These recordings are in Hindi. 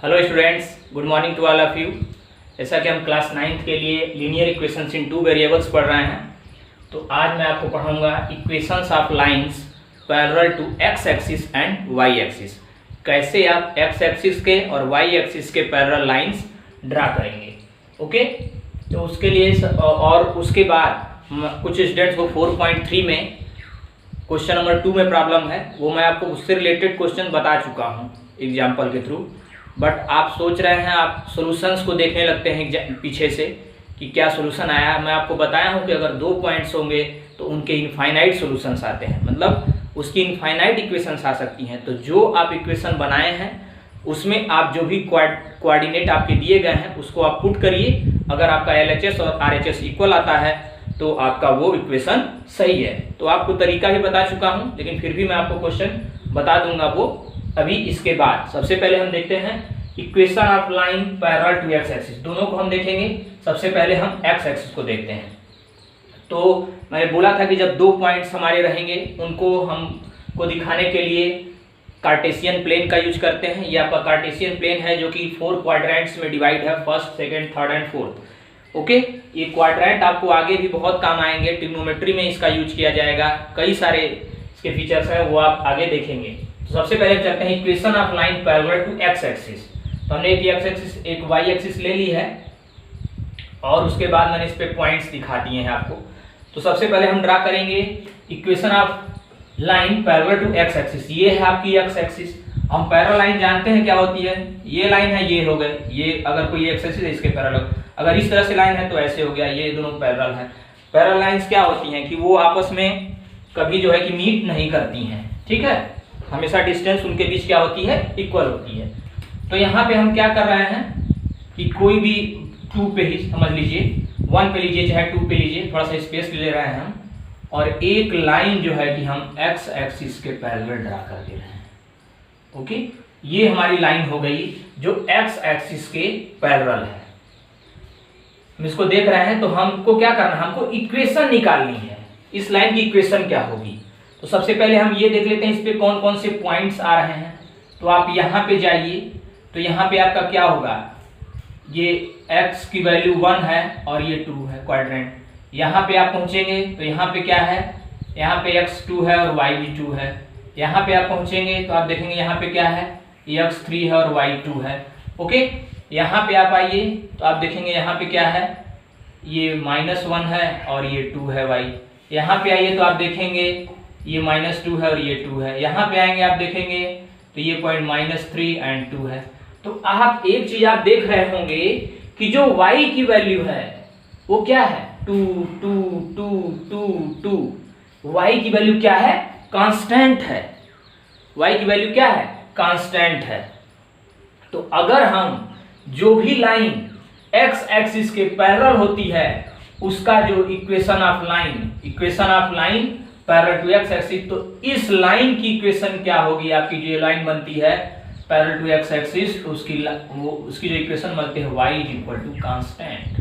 Hello students, good morning to all of you. जैसा कि हम क्लास 9th के लिए लीनियर इक्वेशंस इन 2 वेरिएबल्स पढ़ रहे हैं, तो आज मैं आपको पढ़ाऊंगा equations of lines parallel to x axis and y axis. कैसे आप एक्स एक्सिस के और वाई एक्सिस के पैरेलल लाइंस ड्रा करेंगे। ओके, तो उसके लिए और उसके बाद कुछ स्टूडेंट्स को 4.3 में क्वेश्चन नंबर 2 में प्रॉब्लम है, वो मैं आपको उससे रिलेटेड क्वेश्चन बता चुका हूँ एग्जाम्पल के थ्रू। बट आप सोच रहे हैं, आप सॉल्यूशंस को देखने लगते हैं पीछे से कि क्या सॉल्यूशन आया। मैं आपको बताया हूँ कि अगर 2 पॉइंट्स होंगे तो उनके इनफाइनाइट सॉल्यूशंस आते हैं, मतलब उसकी इनफाइनाइट इक्वेशंस आ सकती हैं। तो जो आप इक्वेशन बनाए हैं उसमें आप जो भी कोऑर्डिनेट आपके दिए गए हैं उसको आप पुट करिए। अगर आपका LHS और RHS इक्वल आता है तो आपका वो इक्वेशन सही है। तो आपको तरीका भी बता चुका हूँ, लेकिन फिर भी मैं आपको क्वेश्चन बता दूंगा वो अभी इसके बाद। सबसे पहले हम देखते हैं equation of line parallel to x axis. दोनों को हम देखेंगे। सबसे पहले हम एक्स एक्सिस को देखते हैं। तो मैंने बोला था कि जब 2 पॉइंट्स हमारे रहेंगे उनको हमको दिखाने के लिए कार्टेशियन प्लेन का यूज करते हैं। ये आपका कार्टेशियन प्लेन है जो कि 4 क्वाड्रेंट्स में डिवाइड है, first, second, third and fourth. Okay, ये क्वाड्रेंट आपको आगे भी बहुत काम आएंगे। ट्रिग्नोमेट्री में इसका यूज किया जाएगा। कई सारे इसके फीचर्स हैं, वो आप आगे देखेंगे। तो सबसे पहले चलते हैं equation of line parallel to x axis. तो हमने एक एक्स एक्सिस एक वाई एक्सिस ले ली है और उसके बाद मैंने इस पे पॉइंट्स दिखा दिए हैं आपको। तो सबसे पहले हम ड्रा करेंगे equation of line parallel to x axis. ये है आपकी एक्स एक्सिस। हम पैरेलल लाइन जानते हैं क्या होती है। ये लाइन है, ये हो गए, ये अगर कोई एक्स एक्सिस है इसके पैरेलल। अगर इस तरह से लाइन है तो ऐसे हो गया, ये दोनों पैरेलल है। पैरेलल लाइंस क्या होती हैं कि वो आपस में कभी जो है कि मीट नहीं करती हैं, ठीक है। हमेशा डिस्टेंस उनके बीच क्या होती है, इक्वल होती है। तो यहाँ पे हम क्या कर रहे हैं कि कोई भी 2 पे ही समझ लीजिए, 1 पे लीजिए चाहे 2 पे लीजिए, थोड़ा सा स्पेस ले रहे हैं हम, और एक लाइन जो है कि हम एक्स एक्सिस के पैरेलल ड्रा कर दे रहे हैं। ओके, ये हमारी लाइन हो गई जो एक्स एक्सिस के पैरेलल है। हम इसको देख रहे हैं तो हमको क्या करना है, हमको इक्वेशन निकालनी है। इस लाइन की इक्वेशन क्या होगी। तो सबसे पहले हम ये देख लेते हैं इस पे कौन कौन से पॉइंट्स आ रहे हैं। तो आप यहाँ पे जाइए, तो यहाँ पे आपका क्या होगा, ये x की वैल्यू 1 है और ये 2 है क्वाड्रेंट। यहाँ पे आप पहुंचेंगे तो यहाँ पे क्या है, यहाँ पे x 2 है और y भी 2 है। यहाँ पे आप पहुंचेंगे तो आप देखेंगे यहाँ पे क्या है, ये x 3 है और y 2 है। ओके, यहाँ पे आप आइए तो आप देखेंगे यहाँ पे क्या है, ये -1 है और ये 2 है y। यहाँ पे आइए तो आप देखेंगे ये -2 है और ये 2 है। यहाँ पे आएंगे आप देखेंगे तो ये पॉइंट -3 एंड 2 है। तो आप एक चीज आप देख रहे होंगे कि जो y की वैल्यू है वो क्या है, 2 2 2 2 2। y की वैल्यू क्या है, कांस्टेंट है। y की वैल्यू क्या है, कांस्टेंट है। तो अगर हम जो भी लाइन x एक्सिस के पैरेलल होती है उसका जो equation of line parallel to x axis, तो इस लाइन की इक्वेशन क्या होगी, आपकी जो लाइन बनती है पैरेलल टू एक्स एक्सिस, तो उसकी जो इक्वेशन बनती है y is equal to constant.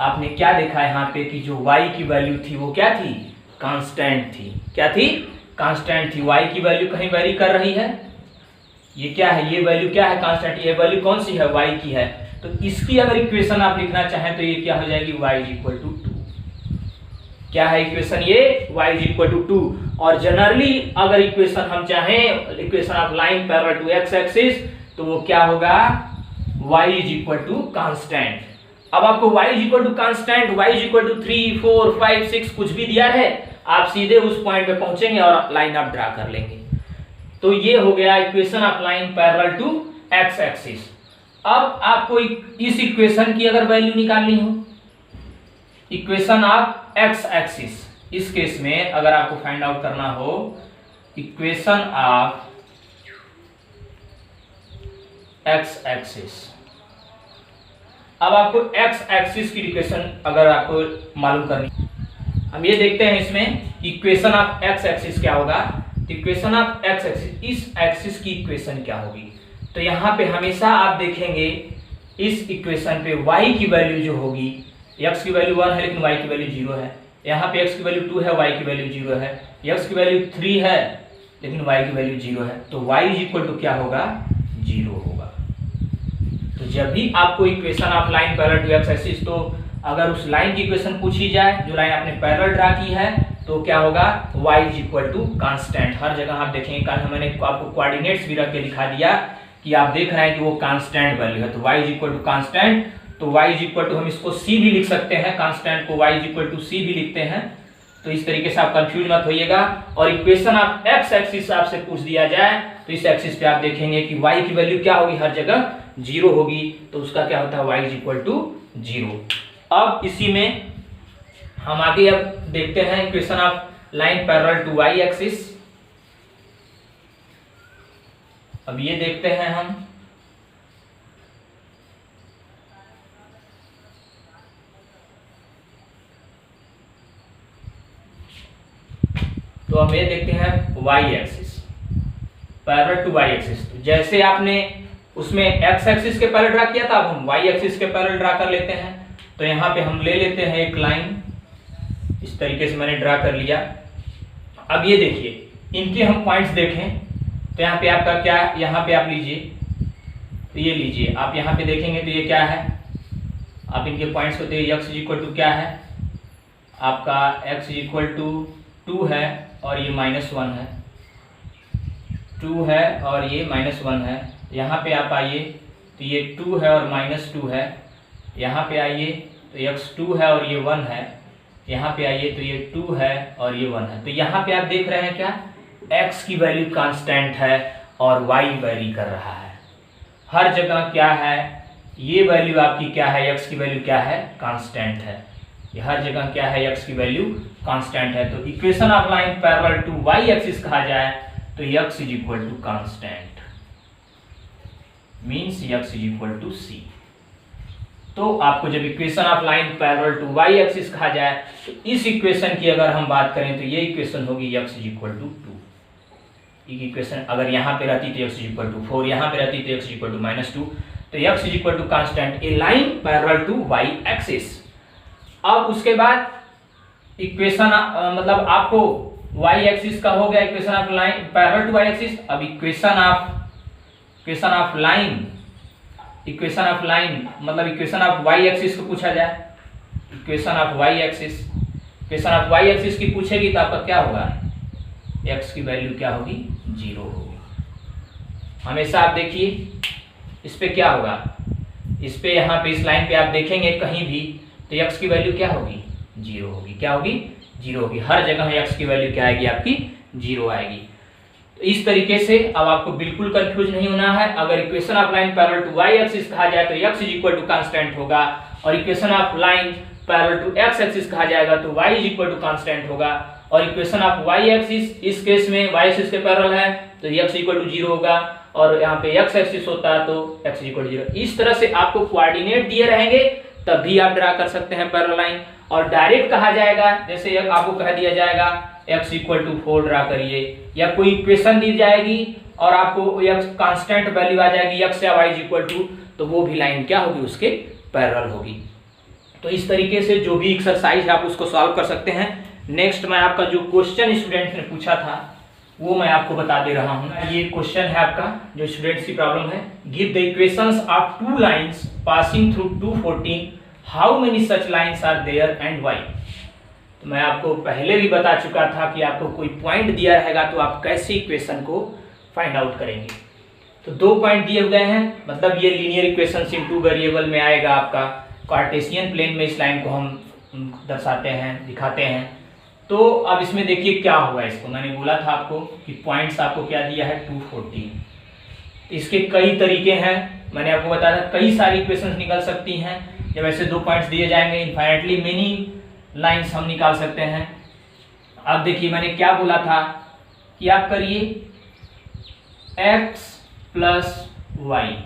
आपने क्या देखा यहाँ पे कि जो y की वैल्यू थी वो क्या थी, कांस्टेंट थी। क्या थी, कांस्टेंट थी। y की वैल्यू कहीं वेरी कर रही है, ये क्या है, ये वैल्यू क्या है, कांस्टेंट। ये वैल्यू कौन सी है, y की है। तो इसकी अगर इक्वेशन आप लिखना चाहें तो ये क्या हो जाएगी, y इज इक्वल टू 2। क्या है इक्वेशन, ये y इज इक्वल टू 2। और जनरली अगर इक्वेशन हम चाहें, equation of line parallel to x axis, तो वो क्या होगा, y is equal to constant. अब आपको y is equal to constant, y is equal to 3 4 5 6 कुछ भी दिया है, आप सीधे उस पॉइंट पे पहुंचेंगे और लाइन आप ड्रा कर लेंगे। तो ये हो गया equation of line parallel to x axis. अब आपको इस इक्वेशन की अगर वैल्यू निकालनी हो, इक्वेशन ऑफ एक्स एक्सिस, इस केस में अगर आपको फाइंड आउट करना हो इक्वेशन ऑफ एक्स एक्सिस। अब आपको एक्स एक्सिस की इक्वेशन अगर आपको मालूम करनी, हम ये देखते हैं इसमें इक्वेशन ऑफ एक्स एक्सिस क्या होगा। इक्वेशन ऑफ एक्स एक्सिस, इस एक्सिस की इक्वेशन क्या होगी। तो यहाँ पे हमेशा आप देखेंगे इस इक्वेशन पे y की वैल्यू जो होगी, x की वैल्यू 1 है लेकिन y की वैल्यू 0 है। यहाँ पे x की वैल्यू 2 है, y की वैल्यू 0 है। x की वैल्यू 3 है लेकिन y की वैल्यू 0 है। तो y इज इक्वल टू क्या होगा, 0 होगा। तो जब भी आपको equation of line parallel to x axis, तो अगर उस लाइन की इक्वेशन पूछी जाए जो लाइन आपने पैरेलल ड्रा की है, तो क्या होगा, y is equal to constant. हर जगह आप देखेंगे, कल मैंने आपको कोऑर्डिनेट्स भी रख के दिखा दिया कि आप देख रहे हैं कि वो कांस्टेंट वैल्यू है, तो y is equal to constant. तो y इज इक्वल टू, हम इसको c भी लिख सकते हैं, कांस्टेंट को y is equal to c भी लिखते हैं। तो इस तरीके से आप कंफ्यूज मत होइएगा। और इक्वेशन ऑफ एक्स एक्सिस आपसे पूछ दिया जाए तो इस एक्सिस पे आप देखेंगे कि y की वैल्यू क्या होगी, हर जगह 0 होगी, तो उसका क्या होता है, y इज इक्वल टू 0। अब इसी में हम आगे अब देखते हैं equation of line parallel to y axis. अब ये देखते हैं हम, तो हम ये देखते हैं y axis parallel to y axis. तो जैसे आपने उसमें x एक्सिस के पैरेलल ड्रा किया था, अब हम y एक्सिस के पैरेलल ड्रा कर लेते हैं। तो यहाँ पे हम ले लेते हैं एक लाइन, इस तरीके से मैंने ड्रा कर लिया। अब ये देखिए, इनके हम पॉइंट्स देखें तो यहाँ पे आपका क्या, यहाँ पे आप लीजिए, तो ये लीजिए, आप यहाँ पे देखेंगे तो ये क्या है, आप इनके पॉइंट्स को देखिए, x इज इक्वल टू क्या है आपका, x इज इक्वल टू 2 है और ये -1 है, 2 है और ये -1 है। यहाँ पे आप आइए तो ये 2 है और -2 है, यहाँ पे आइए तो x 2 है और ये 1 है, यहाँ पे आइए तो ये 2 है और ये 1 है। तो यहाँ पे आप देख रहे हैं क्या, x की वैल्यू कांस्टेंट है और y वेरी कर रहा है। हर जगह क्या है, ये वैल्यू आपकी क्या है, x की वैल्यू क्या है, कांस्टेंट है। ये हर जगह क्या है, x की वैल्यू कांस्टेंट है। तो equation of line parallel to y axis कहा जाए तो x is equal to constant, means x is equal to c। तो आपको जब equation of line parallel to y axis कहा जाए तो इस इक्वेशन की अगर हम बात करें तो ये इक्वेशन होगी x is equal to 2। Equation अगर यहाँ पे रहती तो x इज इक्वल टू 4, यहाँ पे रहती तो x इज इक्वल टू -2, तो x is equal to constant a line parallel to y axis. अब उसके बाद इक्वेशन मतलब आपको y एक्सिस का हो गया, equation of line parallel to y axis. अब इक्वेशन ऑफ लाइन मतलब इक्वेशन ऑफ y एक्सिस को पूछा जाए, इक्वेशन ऑफ y एक्सिस की पूछेगी तो आपका क्या होगा, x की वैल्यू क्या होगी, 0 होगी। हमेशा आप देखिए इस पे क्या होगा, इस पे यहाँ पे इस लाइन पे आप देखेंगे कहीं भी तो x की वैल्यू क्या होगी, 0 होगी। क्या होगी, 0 होगी। हर जगह x की वैल्यू क्या आएगी, आपकी 0 आएगी। तो इस तरीके से अब आपको बिल्कुल कंफ्यूज नहीं होना है। अगर equation of line parallel to y axis कहा जाए तो x is equal to constant होगा, और equation of line parallel to x axis कहा जाएगा तो y is equal to constant होगा। और इक्वेशन ऑफ y एक्सिस, इस केस में y एक्सिस के पैरेलल है तो x इक्वल टू 0 होगा, और यहाँ पे x एक्सिस होता है तो x इक्वल टू 0। इस तरह से आपको कोऑर्डिनेट दिए रहेंगे तब भी आप ड्रा कर सकते हैं पैरेलल लाइन। और डायरेक्ट कहा जाएगा, जैसे आपको कह दिया जाएगा x इक्वल टू 4 ड्रा करिए, या कोई इक्वेशन दी जाएगी और आपको x कांस्टेंट वैल्यू आ जाएगी x या y इक्वल टू, तो वो भी लाइन क्या होगी, उसके पैरेलल होगी। तो इस तरीके से जो भी एक्सरसाइज है आप उसको सॉल्व कर सकते हैं। नेक्स्ट मैं आपका जो क्वेश्चन स्टूडेंट ने पूछा था वो मैं आपको बता दे रहा हूँ। ये क्वेश्चन है आपका जो स्टूडेंट्स की प्रॉब्लम है, give the equations of 2 lines passing through 214, how many such lines are there and why. तो मैं आपको पहले भी बता चुका था कि आपको कोई पॉइंट दिया रहेगा तो आप कैसे इक्वेशन को फाइंड आउट करेंगे। तो 2 पॉइंट दिए हुए हैं, मतलब ये लीनियर इक्वेशंस इन 2 वेरिएबल में आएगा आपका। कार्टेशियन प्लेन में इस लाइन को हम दर्शाते हैं, दिखाते हैं। तो अब इसमें देखिए क्या होगा, इसको मैंने बोला था आपको कि पॉइंट्स आपको क्या दिया है, 214। इसके कई तरीके हैं, मैंने आपको बताया था कई सारी इक्वेशंस निकल सकती हैं। जब ऐसे 2 पॉइंट्स दिए जाएंगे इनफाइनाइटली मेनी लाइंस हम निकाल सकते हैं। अब देखिए मैंने क्या बोला था कि आप करिए x प्लस वाई।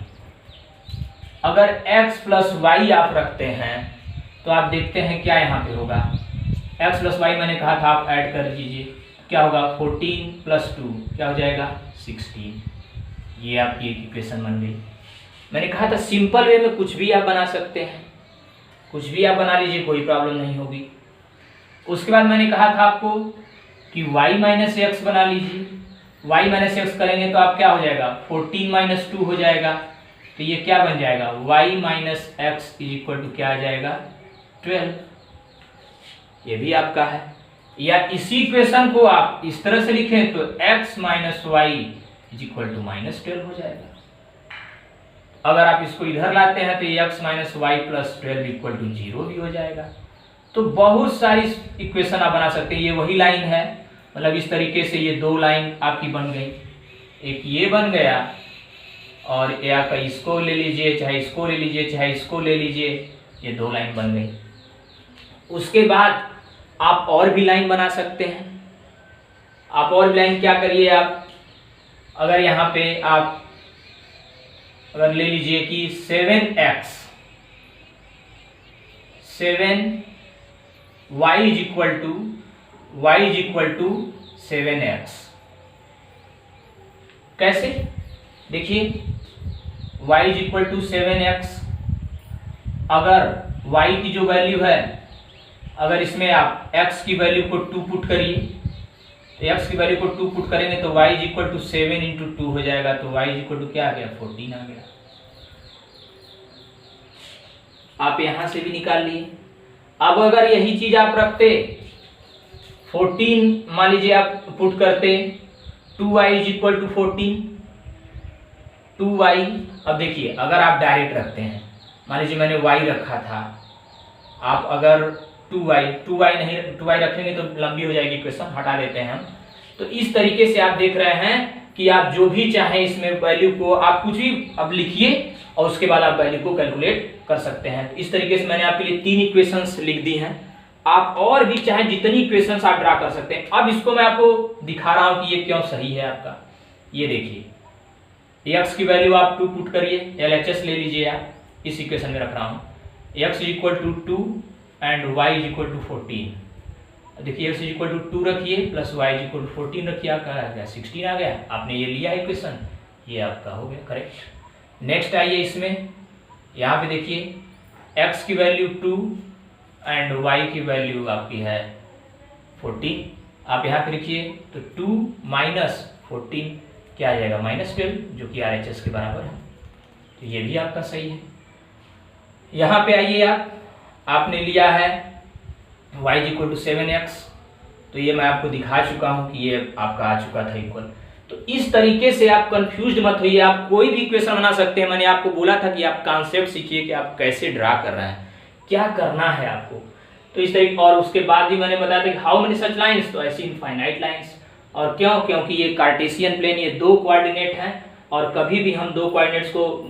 अगर x प्लस वाई आप रखते हैं तो आप देखते हैं क्या यहाँ पे होगा, x प्लस वाई मैंने कहा था आप ऐड कर दीजिए, क्या होगा 14 प्लस 2 क्या हो जाएगा 16। ये आपकी एक इक्वेशन बन गई। मैंने कहा था सिंपल वे में कुछ भी आप बना सकते हैं, कुछ भी आप बना लीजिए, कोई प्रॉब्लम नहीं होगी। उसके बाद मैंने कहा था आपको कि y माइनस एक्स बना लीजिए, y माइनस एक्स करेंगे तो आप क्या हो जाएगा 14 माइनस 2 हो जाएगा। तो ये क्या बन जाएगा y minus x is equal to क्या आ जाएगा 12। ये भी आपका है। या इसी इक्वेशन को आप इस तरह से लिखें तो x minus y is equal to minus 12 हो जाएगा। अगर आप इसको इधर लाते हैं तो ये x minus y plus 12 equal to 0 भी हो जाएगा। तो बहुत सारी इक्वेशन आप बना सकते हैं। ये वही लाइन है, मतलब इस तरीके से ये दो लाइन आपकी बन गई, एक ये बन गया और ये आपका इसको ले लीजिए, चाहे इसको ले लीजिए, चाहे इसको ले लीजिए, ये दो लाइन बन गई। उसके बाद आप और भी लाइन बना सकते हैं। आप और भी लाइन क्या करिए, आप अगर यहाँ पे आप अगर ले लीजिए कि 7x 7y is equal to 7x। कैसे देखिए y is equal to 7x। अगर y की जो वैल्यू है, अगर इसमें आप x की वैल्यू को 2 पुट करिए, तो x की वैल्यू को 2 पुट करेंगे तो y is equal to 7 into 2 हो जाएगा। तो y इज इक्वल टू क्या आ गया 14 आ गया। आप यहां से भी निकाल लिए। अब अगर यही चीज आप रखते 14 मान लीजिए आप पुट करते 2y is equal to 14 2y। अब देखिए अगर आप डायरेक्ट रखते हैं, मान लीजिए मैंने y रखा था, आप अगर 2y रखेंगे तो लंबी हो जाएगी इक्वेशन, हटा देते हैं हम। तो इस तरीके से आप देख रहे हैं कि आप जो भी चाहें इसमें वैल्यू को आप कुछ भी अब लिखिए और उसके बाद आप वैल्यू को कैलकुलेट कर सकते हैं। इस तरीके से मैंने आपके लिए 3 इक्वेशंस लिख दी हैं। आप और भी चाहे जितनी इक्वेशंस आप ड्रा कर सकते हैं। अब इसको मैं आपको दिखा रहा हूं कि ये क्यों सही है आपका। ये देखिए x की वैल्यू आप 2 पुट करिए, LHS ले लीजिए, आप इस इक्वेशन में रख रहा हूं। x is equal to 2 and y is equal to 14। देखिए x इज इक्वल टू 2 रखिए plus y is equal to 14 रखिए, आपका आ गया 16 आ गया। आपने ये लिया इक्वेशन, ये आपका हो गया करेक्ट। नेक्स्ट आइए इसमें, यहाँ पे देखिए x की वैल्यू 2 एंड y की वैल्यू आपकी है 14। आप यहाँ पे लिखिए तो 2 माइनस 14 क्या आ जाएगा -12, जो कि RHS के बराबर है। तो ये भी आपका सही है। यहाँ पे आइए, आपने लिया है y is equal to 7x, तो ये मैं आपको दिखा चुका हूँ कि ये आपका आ चुका था इक्वल। तो इस तरीके से आप कंफ्यूज्ड मत होइए, आप कोई भी इक्वेशन बना सकते हैं। मैंने आपको बोला था कि आप कॉन्सेप्ट सीखिए कि आप कैसे ड्रा कर रहे हैं, क्या करना है आपको। तो इस तरीके, और उसके बाद भी मैंने बताया था कि हाउ मेनी सच लाइंस, तो ऐसी इनफाइनाइट लाइंस। और क्यों, क्योंकि ये कार्टेशियन प्लेन, ये 2 कोऑर्डिनेट हैं और कभी भी हम 2 कोऑर्डिनेट्स को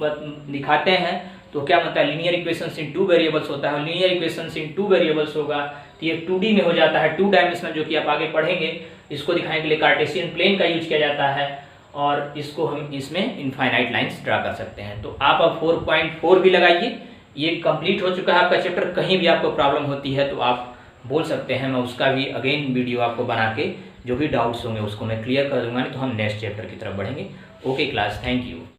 दिखाते हैं तो क्या मतलब लीनियर इक्वेशंस इन 2 वेरिएबल्स होता है। लीनियर इक्वेशंस इन 2 वेरिएबल्स होगा तो ये 2D में हो जाता है, 2 डायमेंशनल, जो कि आप आगे पढ़ेंगे। इसको दिखाने के लिए कार्टेशियन प्लेन का यूज किया जाता है और इसको हम इसमें इनफाइनाइट लाइंस ड्रा कर सकते हैं। तो आप अब 4.4 भी लगाइए, ये कंप्लीट हो चुका है आपका चैप्टर। कहीं भी आपको प्रॉब्लम होती है तो आप बोल सकते हैं, मैं उसका भी अगेन वीडियो आपको बना के जो भी डाउट्स होंगे उसको मैं क्लियर कर दूंगा, नहीं तो हम नेक्स्ट चैप्टर की तरफ बढ़ेंगे। Okay class, thank you.